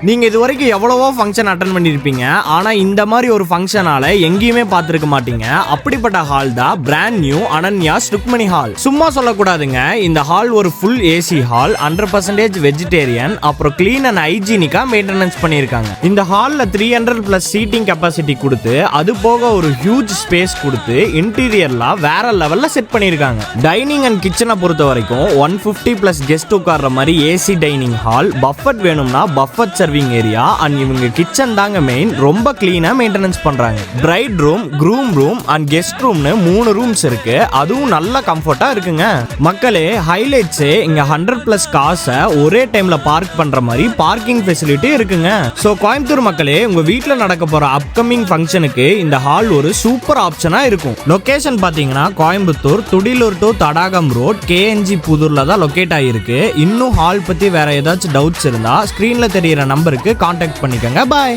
நீங்க இது வரைக்கும் எவ்வளவோ ஃபங்க்ஷன் அட்டன் பண்ணிருப்பீங்க, ஆனா இந்த மாதிரி ஒரு ஃபங்க்ஷனால எங்கேயுமே பார்த்திருக்க மாட்டீங்க. அப்படிப்பட்ட ஹால் தான் brand new Ananya's Rukmani hall. சும்மா சொல்லக்கூடாதுங்க, இந்த ஹால் ஒரு ஃபுல் ஏசி ஹால், 100% வெஜிடேரியன், அப்புறம் கிளீன் அண்ட் ஹைஜீனிக்கா மெயின்டெனன்ஸ் பண்ணியிருக்காங்க. இந்த ஹால்ல 300+ சீட்டிங் கெப்பாசிட்டி கொடுத்து, அது போக ஒரு ஹியூஜ் ஸ்பேஸ் கொடுத்து இன்டீரியர்லாம் வேற லெவல்ல செட் பண்ணியிருக்காங்க. டைனிங் அண்ட் கிச்சனை பொறுத்த வரைக்கும் 150+ கெஸ்ட் உட்கார்ற மாதிரி ஏசி டைனிங் ஹால், பஃபட் வேணும்னா பஃபட் சர்விங் ஏரியா, அண்ட் இவங்க கிச்சன் தாங்க மெயின். ரொம்ப கிளீனா மெயின்டெனன்ஸ் பண்றாங்க. Bride room, groom room and guest ரூம்னு 3 ரூம்ஸ் இருக்கு. அதுவும் நல்ல கம்ஃபர்ட்டா இருக்குங்க. மக்களே, ஹைலைட்ஸ் இங்க 100+ காசை ஒரே டைம்ல பார்க் பண்ற மாதிரி பார்க்கிங் ஃபெசிலிட்டி இருக்குங்க. சோ கோயம்புத்தூர் மக்களே, உங்க வீட்ல நடக்க போற அப்கமிங் ஃபங்க்ஷனுக்கு இந்த ஹால் ஒரு சூப்பர் ஆப்ஷனா இருக்கும். லொகேஷன் பாத்தீங்கன்னா Coimbatore Thudiyalur to Thadagam road KNG புதூர்ல தான் லொகேட் ஆகிருக்கு. இன்னும் ஹால் பத்தி வேற ஏதாச்சும் டவுட்ஸ் இருந்தா ஸ்கிரீன்ல தெரியற நம்பருக்கு கான்டாக்ட் பண்ணிக்கங்க. பாய்.